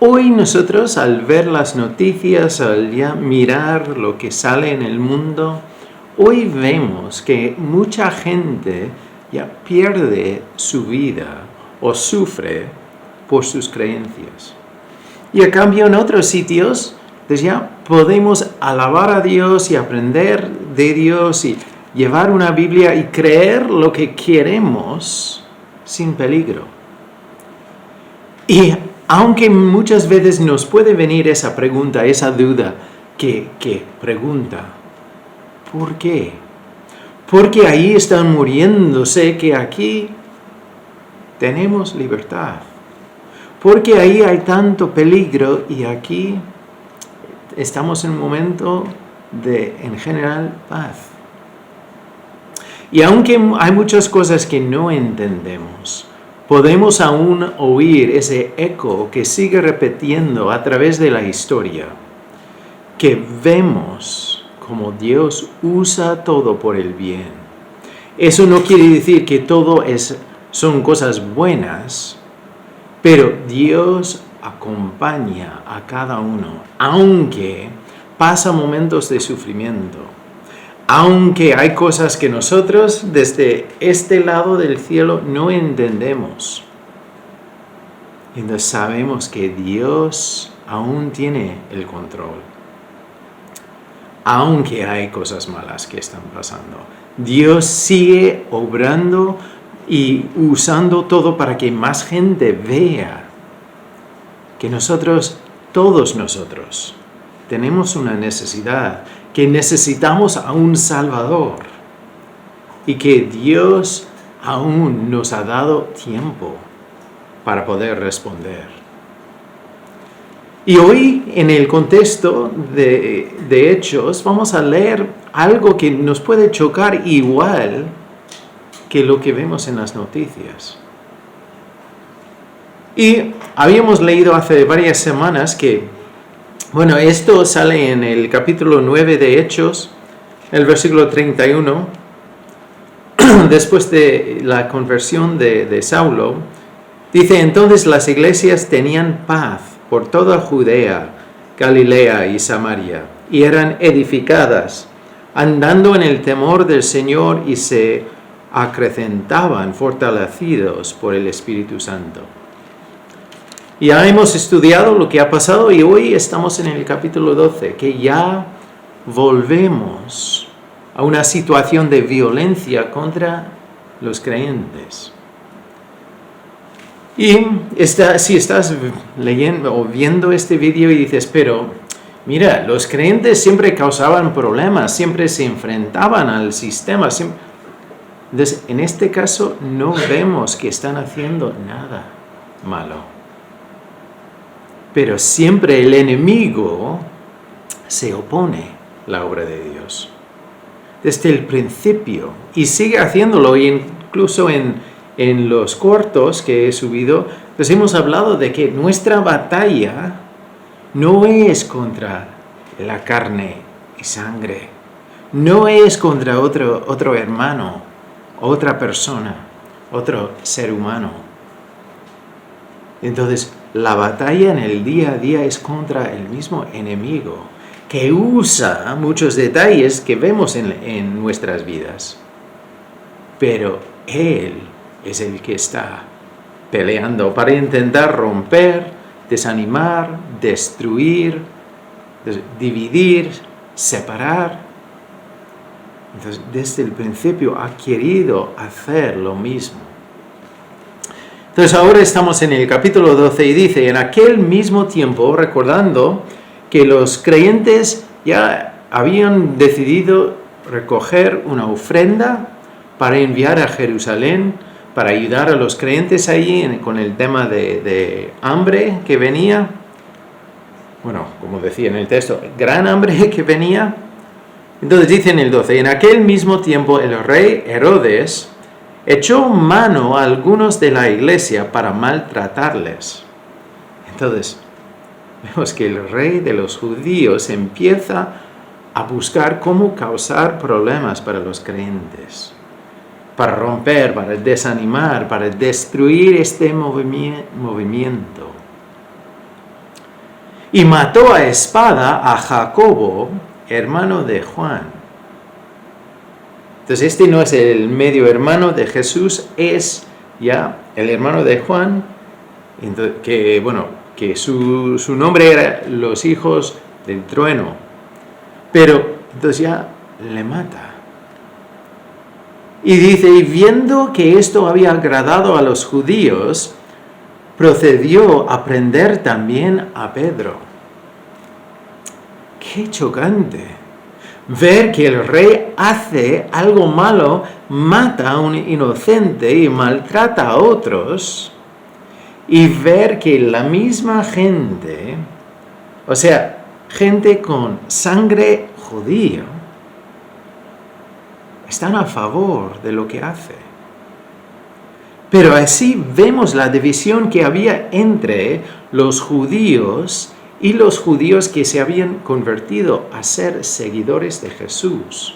hoy nosotros al ver las noticias, al ya mirar lo que sale en el mundo, hoy vemos que mucha gente ya pierde su vida o sufre por sus creencias. Y a cambio en otros sitios, pues ya podemos alabar a Dios y aprender de Dios y llevar una Biblia y creer lo que queremos sin peligro. Y aunque muchas veces nos puede venir esa pregunta, esa duda, que pregunta, ¿por qué? Porque ahí están muriéndose que aquí tenemos libertad. Porque ahí hay tanto peligro y aquí estamos en un momento de, en general, paz. Y aunque hay muchas cosas que no entendemos, podemos aún oír ese eco que sigue repitiendo a través de la historia, que vemos como Dios usa todo por el bien. Eso no quiere decir que todo son cosas buenas, pero Dios acompaña a cada uno, aunque pasa momentos de sufrimiento, aunque hay cosas que nosotros desde este lado del cielo no entendemos. Entonces sabemos que Dios aún tiene el control, aunque hay cosas malas que están pasando. Dios sigue obrando y usando todo para que más gente vea que nosotros, todos nosotros, tenemos una necesidad, que necesitamos a un Salvador y que Dios aún nos ha dado tiempo para poder responder. Y hoy, en el contexto de Hechos, vamos a leer algo que nos puede chocar igual que lo que vemos en las noticias. Y habíamos leído hace varias semanas que, bueno, esto sale en el capítulo 9 de Hechos, el versículo 31, después de la conversión de Saulo, dice: entonces las iglesias tenían paz por toda Judea, Galilea y Samaria, y eran edificadas, andando en el temor del Señor, y se acrecentaban fortalecidos por el Espíritu Santo. Ya hemos estudiado lo que ha pasado y hoy estamos en el capítulo 12, que ya volvemos a una situación de violencia contra los creyentes. Y si estás leyendo o viendo este vídeo y dices, pero mira, los creyentes siempre causaban problemas, siempre se enfrentaban al sistema, entonces, en este caso no vemos que están haciendo nada malo. Pero siempre el enemigo se opone a la obra de Dios. Desde el principio. Y sigue haciéndolo. Y incluso en los cortos que he subido, pues hemos hablado de que nuestra batalla no es contra la carne y sangre. No es contra otro hermano, otra persona, otro ser humano. Entonces, la batalla en el día a día es contra el mismo enemigo, que usa muchos detalles que vemos en nuestras vidas. Pero Él es el que está peleando para intentar romper, desanimar, destruir, dividir, separar. Entonces, desde el principio ha querido hacer lo mismo. Entonces, ahora estamos en el capítulo 12 y dice: en aquel mismo tiempo, recordando que los creyentes ya habían decidido recoger una ofrenda para enviar a Jerusalén, para ayudar a los creyentes allí con el tema de hambre que venía. Bueno, como decía en el texto, gran hambre que venía. Entonces dice en el 12, en aquel mismo tiempo el rey Herodes echó mano a algunos de la iglesia para maltratarles. Entonces, vemos que el rey de los judíos empieza a buscar cómo causar problemas para los creyentes, para romper, para desanimar, para destruir este movimiento. y mató a espada a Jacobo, hermano de Juan. Entonces este no es el medio hermano de Jesús, es ya el hermano de Juan, que su nombre era los hijos del trueno. Pero entonces ya le mata. Y dice, y viendo que esto había agradado a los judíos, procedió a prender también a Pedro. ¡Qué chocante! Ver que el rey hace algo malo, mata a un inocente y maltrata a otros, y ver que la misma gente, o sea, gente con sangre judía, están a favor de lo que hace. Pero así vemos la división que había entre los judíos y los judíos que se habían convertido a ser seguidores de Jesús.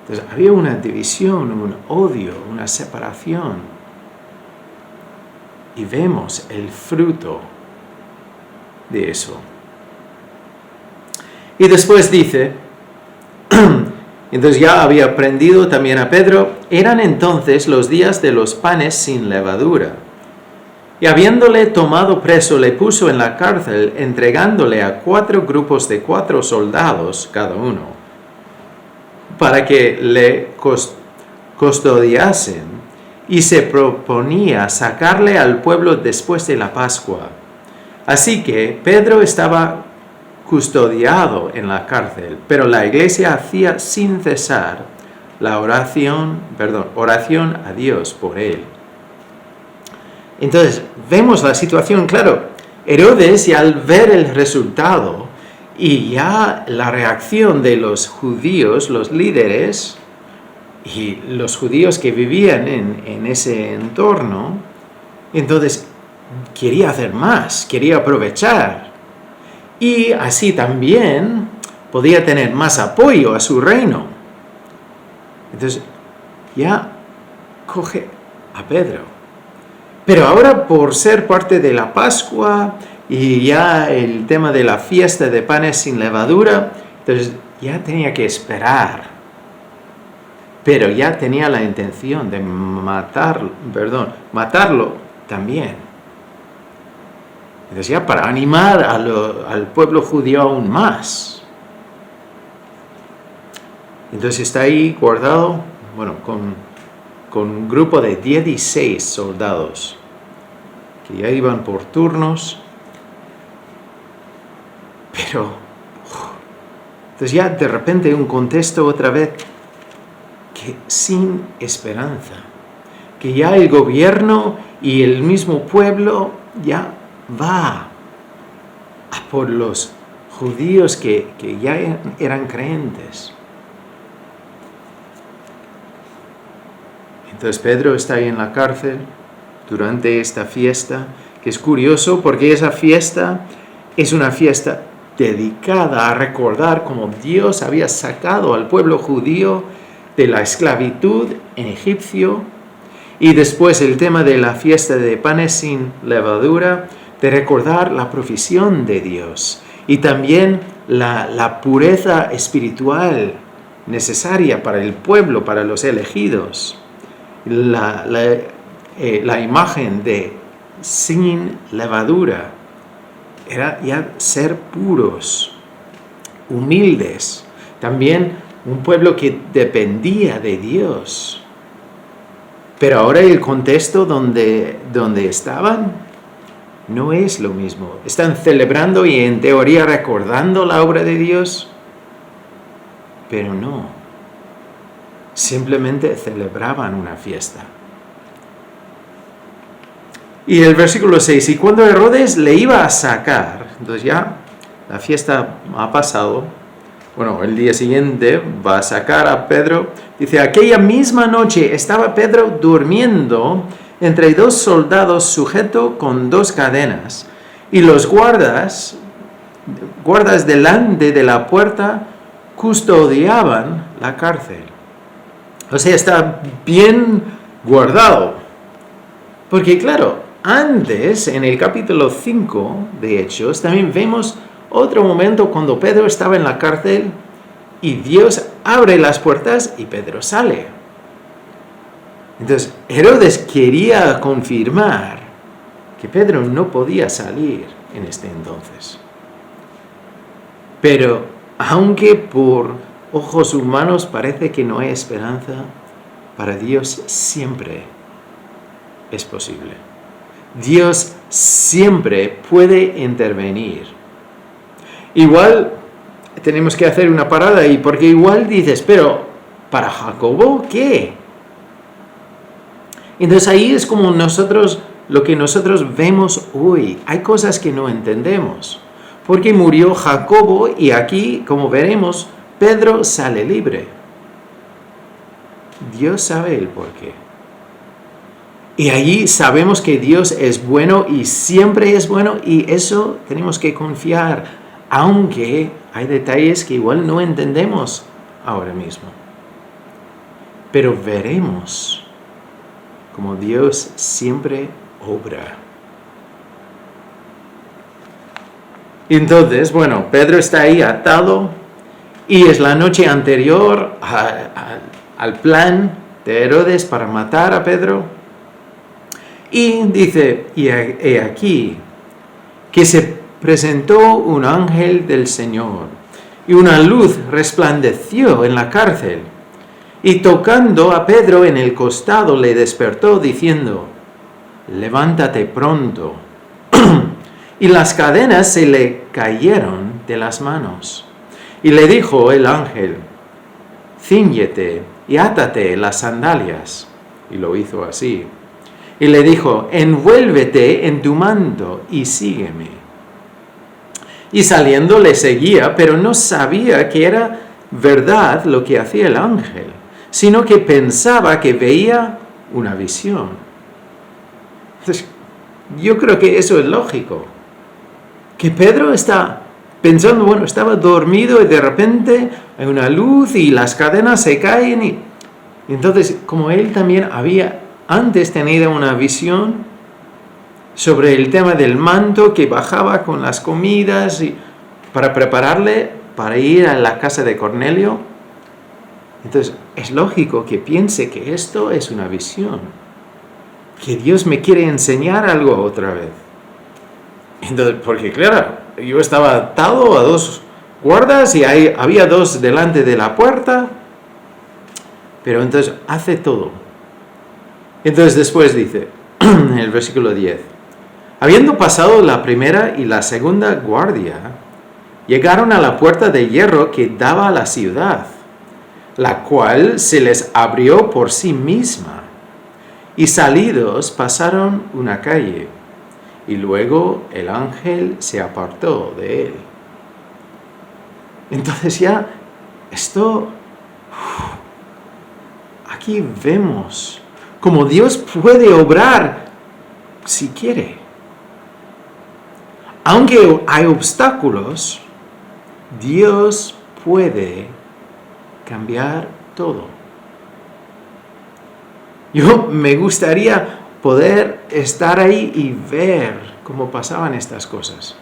Entonces había una división, un odio, una separación. Y vemos el fruto de eso. Y después dice, entonces ya había prendido también a Pedro, eran entonces los días de los panes sin levadura. Y habiéndole tomado preso, le puso en la cárcel, entregándole a 4 grupos de 4 soldados cada uno, para que le custodiasen, y se proponía sacarle al pueblo después de la Pascua. Así que Pedro estaba custodiado en la cárcel, pero la iglesia hacía sin cesar la oración a Dios por él. Entonces, vemos la situación, claro, Herodes, y al ver el resultado y ya la reacción de los judíos, los líderes, y los judíos que vivían en ese entorno, entonces quería hacer más, quería aprovechar. Y así también podía tener más apoyo a su reino. Entonces ya coge a Pedro. Pero ahora, por ser parte de la Pascua y ya el tema de la fiesta de panes sin levadura, entonces ya tenía que esperar. Pero ya tenía la intención de matarlo también. Entonces ya para animar al pueblo judío aún más. Entonces está ahí guardado, con un grupo de 16 soldados que ya iban por turnos. Pero, entonces ya de repente un contexto otra vez que sin esperanza, que ya el gobierno y el mismo pueblo ya va a por los judíos que ya eran creyentes. Entonces Pedro está ahí en la cárcel durante esta fiesta, que es curioso porque esa fiesta es una fiesta dedicada a recordar cómo Dios había sacado al pueblo judío de la esclavitud en Egipcio, y después el tema de la fiesta de panes sin levadura, de recordar la provisión de Dios y también la pureza espiritual necesaria para el pueblo, para los elegidos. La imagen de sin levadura era ya ser puros, humildes, también un pueblo que dependía de Dios. Pero ahora el contexto donde estaban no es lo mismo. Están celebrando y en teoría recordando la obra de Dios, pero no. Simplemente celebraban una fiesta. Y el versículo 6, y cuando Herodes le iba a sacar, entonces ya la fiesta ha pasado, el día siguiente va a sacar a Pedro. Dice, aquella misma noche estaba Pedro durmiendo entre 2 soldados sujeto con 2 cadenas, y los guardas delante de la puerta custodiaban la cárcel. O sea, está bien guardado. Porque claro, antes, en el capítulo 5 de Hechos, también vemos otro momento cuando Pedro estaba en la cárcel y Dios abre las puertas y Pedro sale. Entonces, Herodes quería confirmar que Pedro no podía salir en este entonces. Pero, aunque por ojos humanos parece que no hay esperanza, para Dios siempre es posible. Dios siempre puede intervenir. Igual tenemos que hacer una parada y porque igual dices, pero para Jacobo, ¿qué? Entonces ahí es como lo que nosotros vemos hoy. Hay cosas que no entendemos. Porque murió Jacobo y aquí, como veremos, Pedro sale libre. Dios sabe el porqué. Y allí sabemos que Dios es bueno y siempre es bueno y eso tenemos que confiar, aunque hay detalles que igual no entendemos ahora mismo. Pero veremos cómo Dios siempre obra. Entonces, bueno, Pedro está ahí atado y es la noche anterior al plan de Herodes para matar a Pedro. Y dice, y he aquí, que se presentó un ángel del Señor, y una luz resplandeció en la cárcel, y tocando a Pedro en el costado le despertó, diciendo, levántate pronto. Y las cadenas se le cayeron de las manos. Y le dijo el ángel, cíñete y átate las sandalias. Y lo hizo así. Y le dijo, envuélvete en tu manto y sígueme. Y saliendo le seguía, pero no sabía que era verdad lo que hacía el ángel, sino que pensaba que veía una visión. Entonces, yo creo que eso es lógico. Que Pedro está pensando, bueno, estaba dormido y de repente hay una luz y las cadenas se caen. Y entonces, como él también había antes tenido una visión sobre el tema del manto que bajaba con las comidas y para prepararle para ir a la casa de Cornelio. Entonces, es lógico que piense que esto es una visión, que Dios me quiere enseñar algo otra vez. Entonces, porque claro, yo estaba atado a 2 guardas y había 2 delante de la puerta, pero entonces hace todo. Entonces después dice, en el versículo 10, habiendo pasado la primera y la segunda guardia, llegaron a la puerta de hierro que daba a la ciudad, la cual se les abrió por sí misma, y salidos pasaron una calle, y luego el ángel se apartó de él. Entonces ya, aquí vemos cómo Dios puede obrar si quiere. Aunque hay obstáculos, Dios puede cambiar todo. Yo me gustaría poder estar ahí y ver cómo pasaban estas cosas.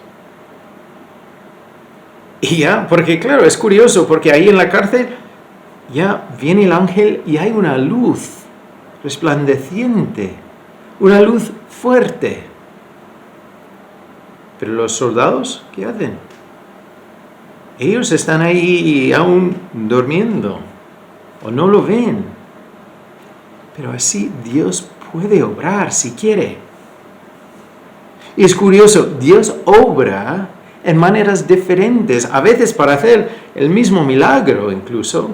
Y ya, porque claro, es curioso, porque ahí en la cárcel ya viene el ángel y hay una luz resplandeciente, una luz fuerte. Pero los soldados, ¿qué hacen? Ellos están ahí aún durmiendo o no lo ven. Pero así Dios puede obrar si quiere. Y es curioso, Dios obra en maneras diferentes, a veces para hacer el mismo milagro incluso,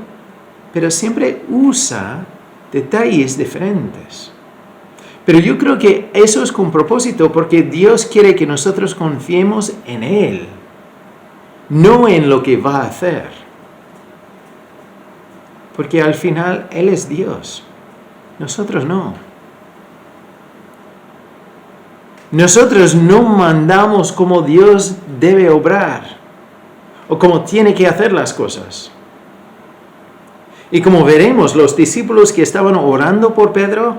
pero siempre usa detalles diferentes. Pero yo creo que eso es con propósito, porque Dios quiere que nosotros confiemos en Él, no en lo que va a hacer. Porque al final Él es Dios, nosotros no. Nosotros no mandamos cómo Dios debe obrar o cómo tiene que hacer las cosas. Y como veremos, los discípulos que estaban orando por Pedro,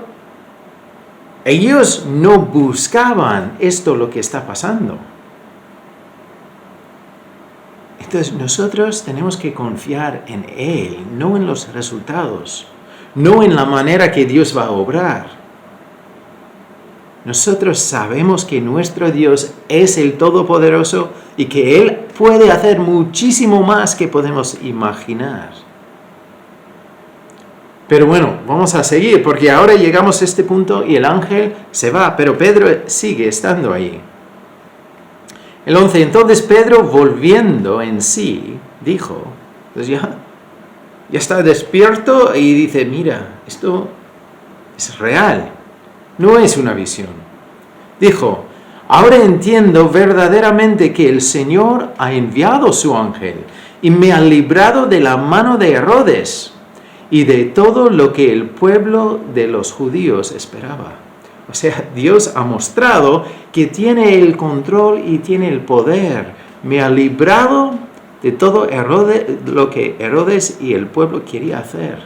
Ellos no buscaban esto lo que está pasando. Entonces nosotros tenemos que confiar en Él, no en los resultados, no en la manera que Dios va a obrar. Nosotros sabemos que nuestro Dios es el Todopoderoso y que Él puede hacer muchísimo más que podemos imaginar. Pero bueno, vamos a seguir porque ahora llegamos a este punto y el ángel se va, pero Pedro sigue estando ahí. El 11, entonces Pedro, volviendo en sí, dijo, pues ya está despierto y dice, mira, esto es real, no es una visión. Dijo, ahora entiendo verdaderamente que el Señor ha enviado su ángel y me ha librado de la mano de Herodes y de todo lo que el pueblo de los judíos esperaba. O sea, Dios ha mostrado que tiene el control y tiene el poder. Me ha librado de todo lo que Herodes y el pueblo quería hacer.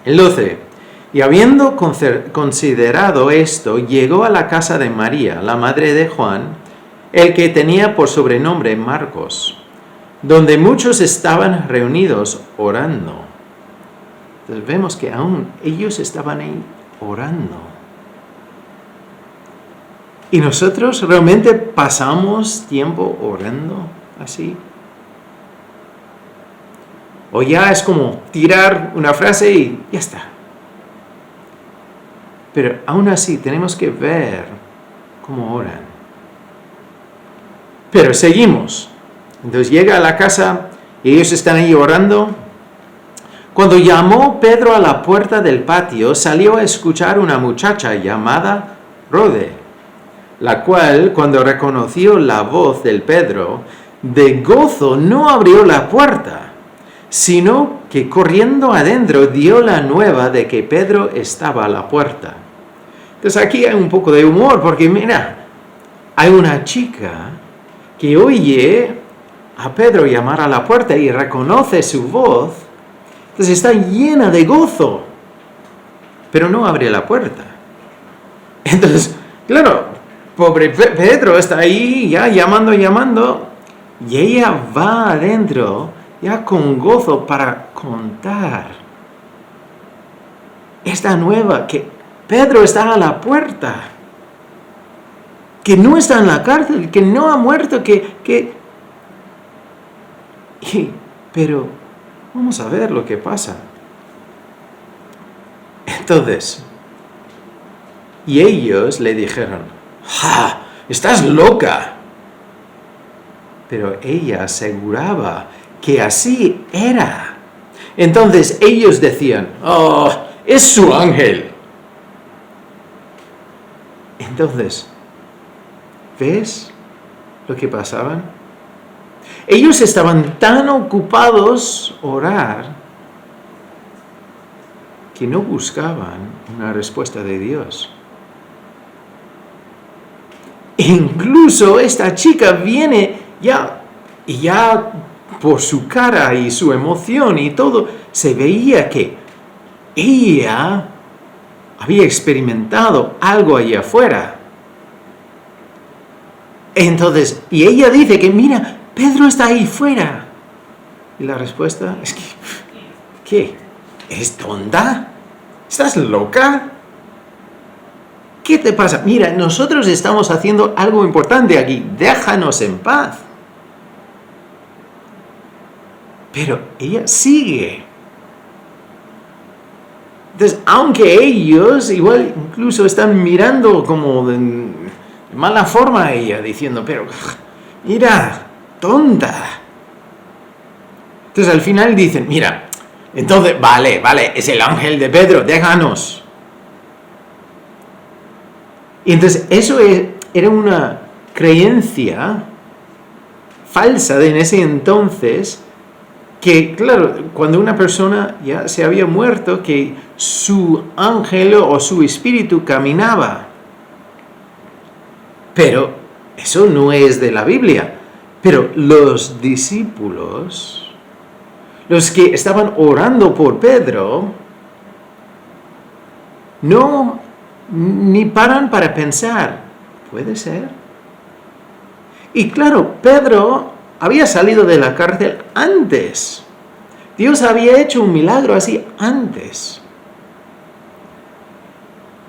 El 12. Y habiendo considerado esto, llegó a la casa de María, la madre de Juan, el que tenía por sobrenombre Marcos, donde muchos estaban reunidos orando. Entonces vemos que aún ellos estaban ahí orando. ¿Y nosotros realmente pasamos tiempo orando así? ¿O ya es como tirar una frase y ya está? Pero aún así tenemos que ver cómo oran. Pero seguimos. Entonces llega a la casa y ellos están ahí orando. Cuando llamó Pedro a la puerta del patio, salió a escuchar una muchacha llamada Rode, la cual, cuando reconoció la voz del Pedro, de gozo no abrió la puerta, sino que corriendo adentro dio la nueva de que Pedro estaba a la puerta. Entonces aquí hay un poco de humor, porque mira, hay una chica que oye a Pedro llamar a la puerta y reconoce su voz. Entonces está llena de gozo, pero no abre la puerta. Entonces, claro, pobre Pedro está ahí ya llamando, y ella va adentro ya con gozo para contar esta nueva, que Pedro está a la puerta, que no está en la cárcel, que no ha muerto, pero vamos a ver lo que pasa. Entonces, y ellos le dijeron, ¡ja! ¡Estás loca! Pero ella aseguraba que así era. Entonces ellos decían, ¡oh! ¡Es su ángel! Entonces, ¿ves lo que pasaban? Ellos estaban tan ocupados orar que no buscaban una respuesta de Dios. Incluso esta chica viene ya por su cara y su emoción y todo, se veía que ella había experimentado algo allá afuera. Entonces, y ella dice que mira, Pedro está ahí fuera. Y la respuesta es que, ¿qué? ¿Es tonta? ¿Estás loca? ¿Qué te pasa? Mira, nosotros estamos haciendo algo importante aquí. Déjanos en paz. Pero ella sigue. Entonces, aunque ellos igual incluso están mirando como de mala forma a ella, diciendo, pero mira, tonta. Entonces al final dicen, mira, entonces, vale, es el ángel de Pedro, déjanos. Y entonces eso era una creencia falsa en ese entonces, que claro, cuando una persona ya se había muerto, que su ángel o su espíritu caminaba. Pero eso no es de la Biblia. Pero los discípulos, los que estaban orando por Pedro, No, ni paran para pensar. ¿Puede ser? Y claro, Pedro había salido de la cárcel antes. Dios había hecho un milagro así antes.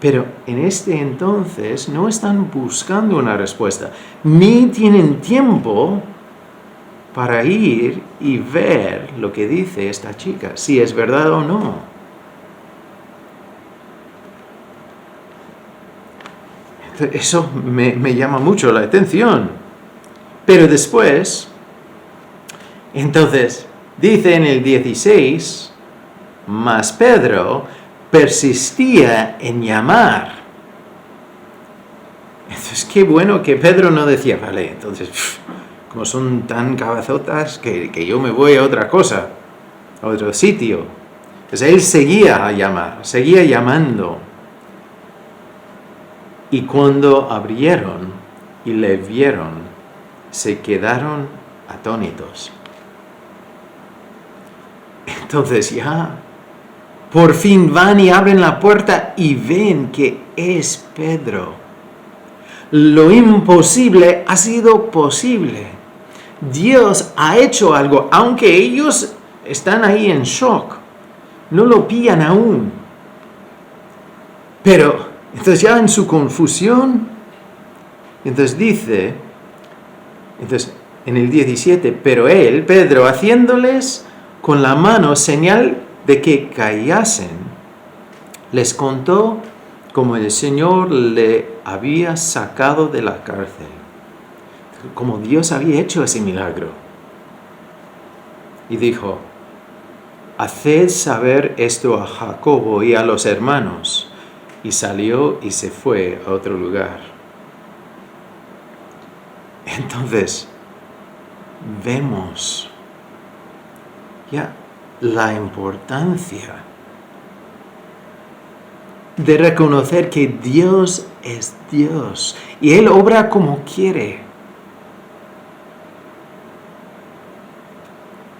Pero en este entonces no están buscando una respuesta, ni tienen tiempo para ir y ver lo que dice esta chica, si es verdad o no. Eso me llama mucho la atención. Pero después, entonces, dice en el 16, mas Pedro persistía en llamar. Entonces, qué bueno que Pedro no decía, vale, entonces, como son tan cabezotas que yo me voy a otra cosa, a otro sitio. Entonces él seguía a llamar, seguía llamando. Y cuando abrieron y le vieron, se quedaron atónitos. Entonces ya, por fin van y abren la puerta y ven que es Pedro. Lo imposible ha sido posible. Dios ha hecho algo, aunque ellos están ahí en shock. No lo pillan aún. Pero, entonces ya en su confusión, entonces dice, entonces en el 17, pero él, Pedro, haciéndoles con la mano señal de que callasen, les contó cómo el Señor le había sacado de la cárcel, como Dios había hecho ese milagro. Y dijo, haced saber esto a Jacobo y a los hermanos. Y salió y se fue a otro lugar. Entonces, vemos ya la importancia de reconocer que Dios es Dios y Él obra como quiere.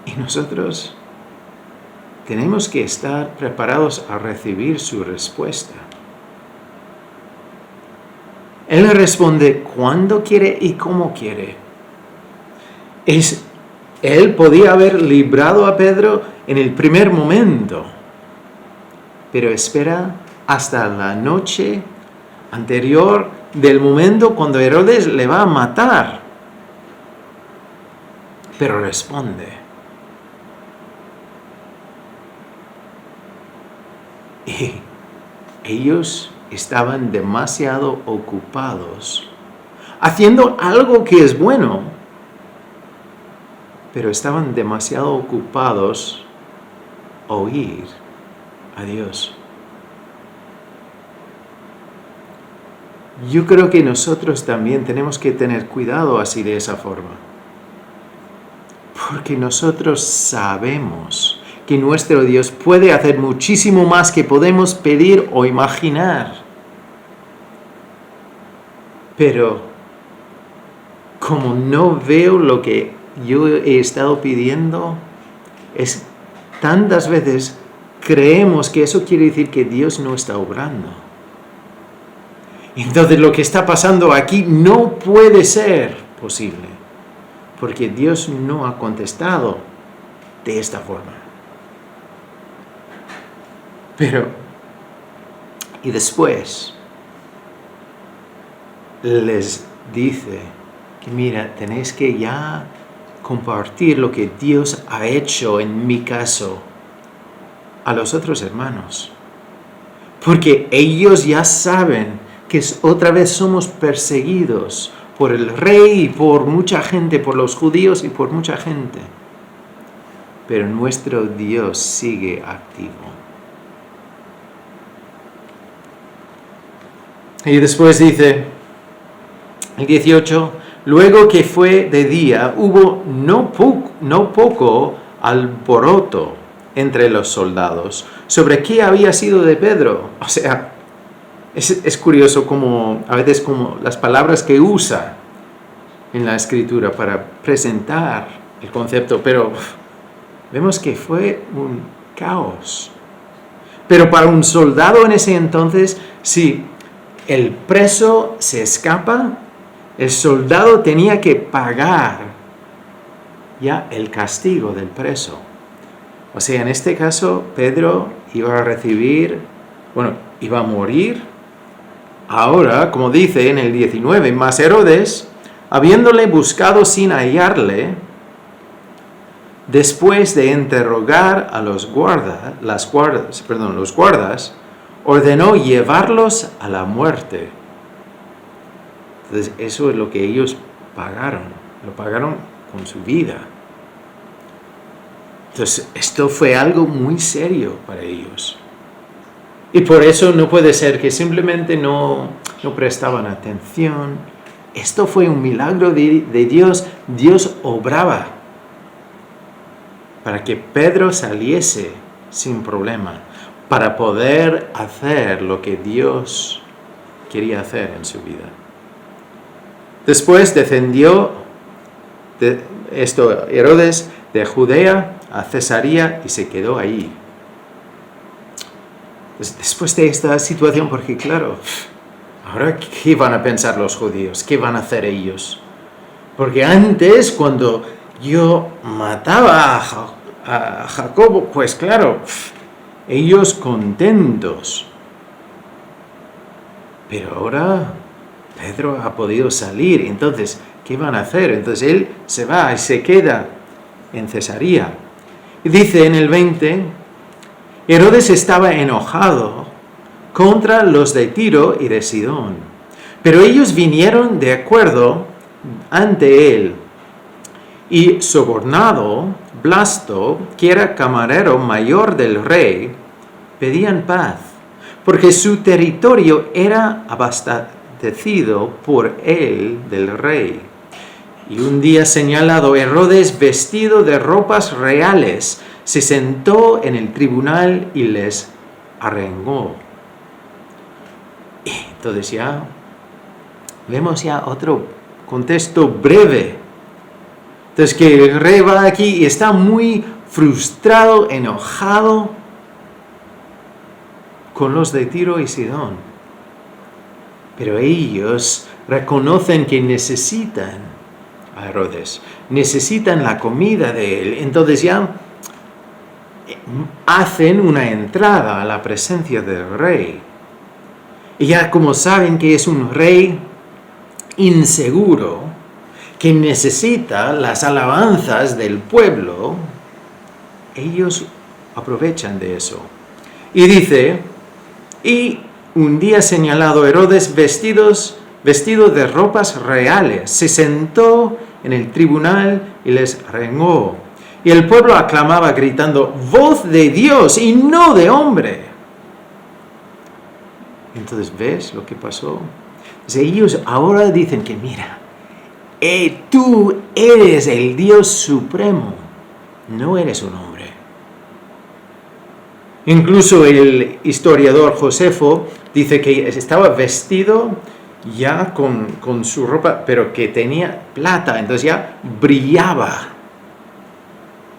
Y nosotros tenemos que estar preparados a recibir su respuesta. Él responde cuando quiere y cómo quiere. Él podía haber librado a Pedro en el primer momento, pero espera hasta la noche anterior del momento cuando Herodes le va a matar. Pero responde. Y ellos estaban demasiado ocupados haciendo algo que es bueno, pero estaban demasiado ocupados a oír a Dios. Yo creo que nosotros también tenemos que tener cuidado así de esa forma, porque nosotros sabemos que nuestro Dios puede hacer muchísimo más que podemos pedir o imaginar. Pero como no veo lo que yo he estado pidiendo, tantas veces creemos que eso quiere decir que Dios no está obrando. Entonces lo que está pasando aquí no puede ser posible, porque Dios no ha contestado de esta forma. Pero, y después les dice que mira, tenéis que ya compartir lo que Dios ha hecho en mi caso a los otros hermanos. Porque ellos ya saben que otra vez somos perseguidos por el rey y por mucha gente, por los judíos y por mucha gente. Pero nuestro Dios sigue activo. Y después dice, el 18, luego que fue de día, hubo no poco alboroto entre los soldados sobre qué había sido de Pedro. O sea, es curioso como a veces como las palabras que usa en la Escritura para presentar el concepto, pero vemos que fue un caos. Pero para un soldado en ese entonces, si el preso se escapa, el soldado tenía que pagar ya el castigo del preso. O sea, en este caso, Pedro iba a morir. Ahora, como dice en el 19, mas Herodes, habiéndole buscado sin hallarle, después de interrogar a los guardas, ordenó llevarlos a la muerte. Entonces, eso es lo que ellos pagaron. Lo pagaron con su vida. Entonces, esto fue algo muy serio para ellos. Y por eso no puede ser que simplemente no prestaban atención. Esto fue un milagro de Dios. Dios obraba para que Pedro saliese sin problema, para poder hacer lo que Dios quería hacer en su vida. Después descendió Herodes de Judea a Cesarea y se quedó ahí. Después de esta situación, porque claro, ahora ¿qué van a pensar los judíos? ¿Qué van a hacer ellos? Porque antes, cuando yo mataba a Jacobo, pues claro, ellos contentos. Pero ahora Pedro ha podido salir, entonces, ¿qué van a hacer? Entonces él se va y se queda en Cesarea. Y dice en el 20, Herodes estaba enojado contra los de Tiro y de Sidón, pero ellos vinieron de acuerdo ante él, y sobornado, Blasto, que era camarero mayor del rey, pedían paz, porque su territorio era abastecido por él del rey. Y un día señalado, Herodes, vestido de ropas reales, se sentó en el tribunal y les arengó. Y entonces ya vemos ya otro contexto breve. Entonces que el rey va aquí y está muy frustrado, enojado con los de Tiro y Sidón. Pero ellos reconocen que necesitan a Herodes, necesitan la comida de él. Entonces ya hacen una entrada a la presencia del rey. Y ya como saben que es un rey inseguro, que necesita las alabanzas del pueblo, ellos aprovechan de eso. Y dice, y un día señalado Herodes, vestido de ropas reales, se sentó en el tribunal y les arengó. Y el pueblo aclamaba gritando, voz de Dios y no de hombre. Entonces, ¿ves lo que pasó? Entonces, ellos ahora dicen que mira, tú eres el Dios supremo, no eres un hombre. Incluso el historiador Josefo dice que estaba vestido ya con su ropa, pero que tenía plata, entonces ya brillaba.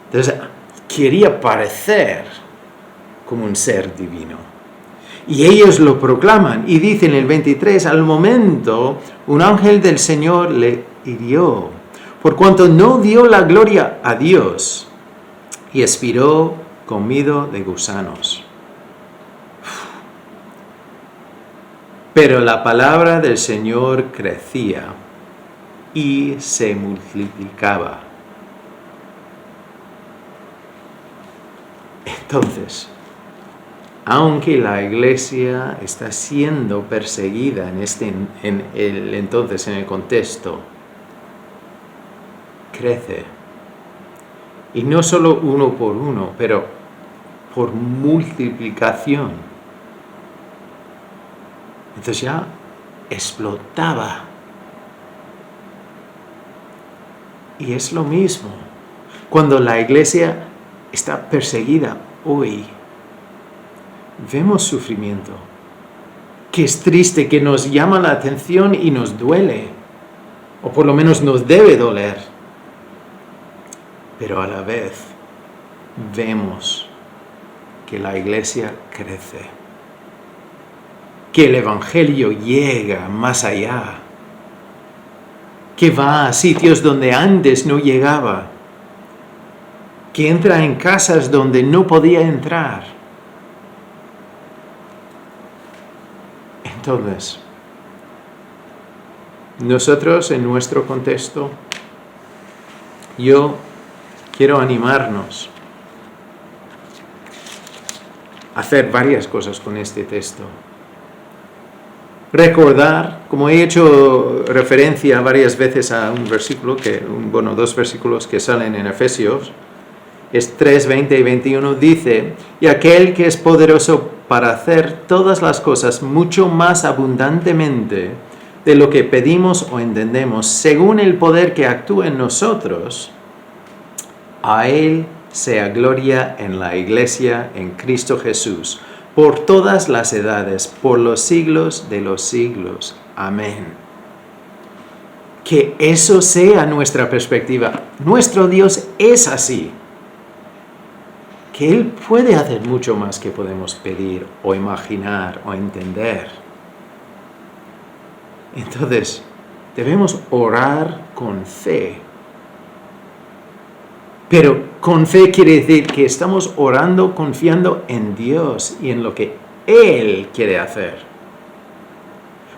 Entonces quería parecer como un ser divino. Y ellos lo proclaman y dicen en el 23, al momento un ángel del Señor le hirió, por cuanto no dio la gloria a Dios, y expiró comido de gusanos. Pero la palabra del Señor crecía y se multiplicaba. Entonces, aunque la iglesia está siendo perseguida en el contexto, crece. Y no solo uno por uno, pero por multiplicación. Entonces ya explotaba. Y es lo mismo cuando la iglesia está perseguida hoy. Vemos sufrimiento, que es triste, que nos llama la atención y nos duele, o por lo menos nos debe doler. Pero a la vez vemos que la iglesia crece, que el Evangelio llega más allá, que va a sitios donde antes no llegaba, que entra en casas donde no podía entrar. Entonces, nosotros en nuestro contexto, yo quiero animarnos a hacer varias cosas con este texto. Recordar, como he hecho referencia varias veces a un versículo, dos versículos que salen en Efesios, es 3, 20 y 21, dice, y aquel que es poderoso para hacer todas las cosas mucho más abundantemente de lo que pedimos o entendemos, según el poder que actúa en nosotros, a Él sea gloria en la Iglesia, en Cristo Jesús, por todas las edades, por los siglos de los siglos. Amén. Que eso sea nuestra perspectiva. Nuestro Dios es así. Que Él puede hacer mucho más que podemos pedir o imaginar o entender. Entonces, debemos orar con fe. Pero con fe quiere decir que estamos orando confiando en Dios y en lo que Él quiere hacer.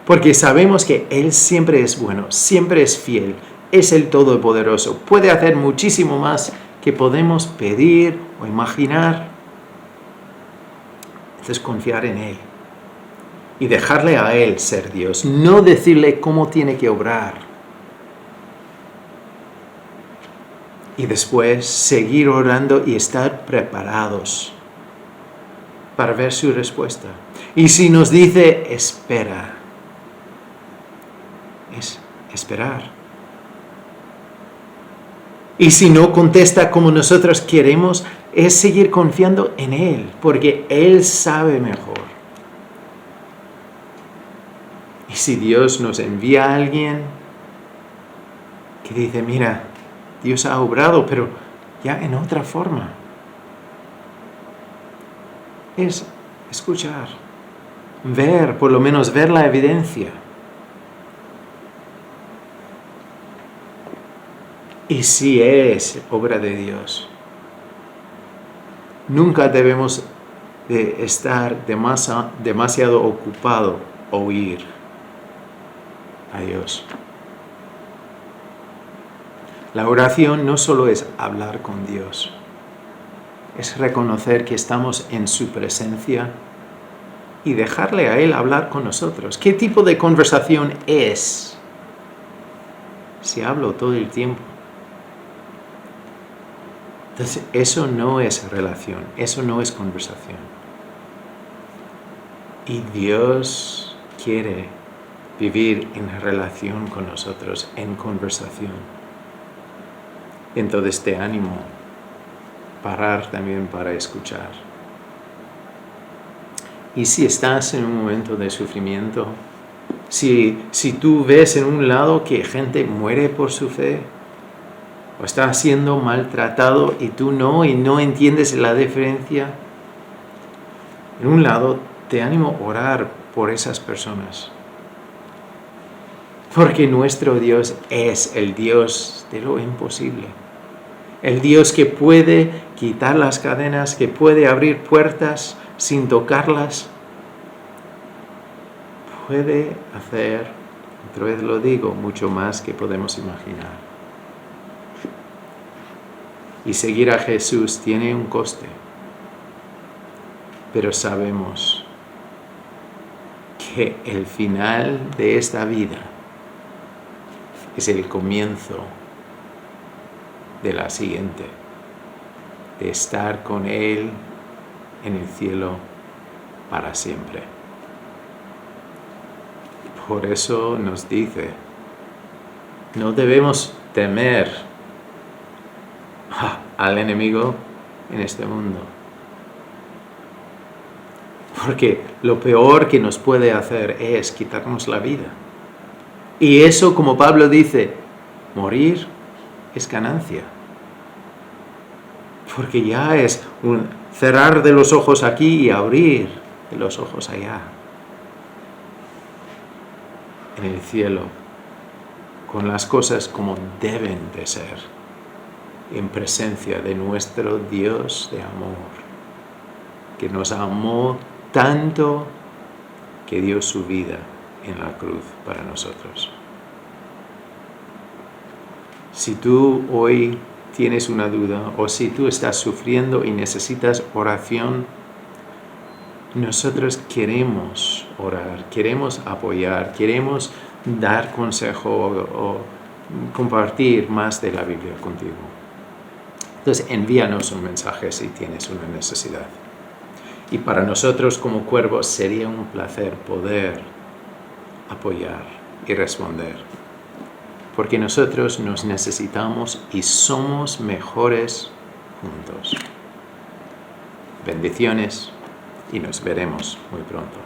Porque sabemos que Él siempre es bueno, siempre es fiel, es el Todopoderoso. Puede hacer muchísimo más que podemos pedir o imaginar. Entonces confiar en Él y dejarle a Él ser Dios, no decirle cómo tiene que obrar. Y después seguir orando y estar preparados para ver su respuesta. Y si nos dice, espera, es esperar. Y si no contesta como nosotros queremos, es seguir confiando en Él, porque Él sabe mejor. Y si Dios nos envía a alguien que dice, mira, Dios ha obrado, pero ya en otra forma. Es escuchar, ver, por lo menos ver la evidencia. Y si es obra de Dios, nunca debemos de estar demasiado ocupado oír a Dios. La oración no solo es hablar con Dios, es reconocer que estamos en su presencia y dejarle a Él hablar con nosotros. ¿Qué tipo de conversación es si hablo todo el tiempo? Entonces, eso no es relación, eso no es conversación. Y Dios quiere vivir en relación con nosotros, en conversación. Entonces te animo a parar también para escuchar. Y si estás en un momento de sufrimiento, si tú ves en un lado que gente muere por su fe, o está siendo maltratado y tú no, y no entiendes la diferencia, en un lado te animo a orar por esas personas. Porque nuestro Dios es el Dios de lo imposible. El Dios que puede quitar las cadenas, que puede abrir puertas sin tocarlas. Puede hacer, otra vez lo digo, mucho más que podemos imaginar. Y seguir a Jesús tiene un coste. Pero sabemos que el final de esta vida es el comienzo de la siguiente, de estar con Él en el cielo para siempre. Por eso nos dice, no debemos temer al enemigo en este mundo. Porque lo peor que nos puede hacer es quitarnos la vida. Y eso, como Pablo dice, morir es ganancia. Porque ya es un cerrar de los ojos aquí y abrir de los ojos allá. En el cielo, con las cosas como deben de ser, en presencia de nuestro Dios de amor, que nos amó tanto que dio su vida en la cruz para nosotros. Si tú hoy tienes una duda o si tú estás sufriendo y necesitas oración, nosotros queremos orar, queremos apoyar, queremos dar consejo o compartir más de la Biblia contigo. Entonces envíanos un mensaje si tienes una necesidad. Y para nosotros como Cuervos sería un placer poder apoyar y responder. Porque nosotros nos necesitamos y somos mejores juntos. Bendiciones y nos veremos muy pronto.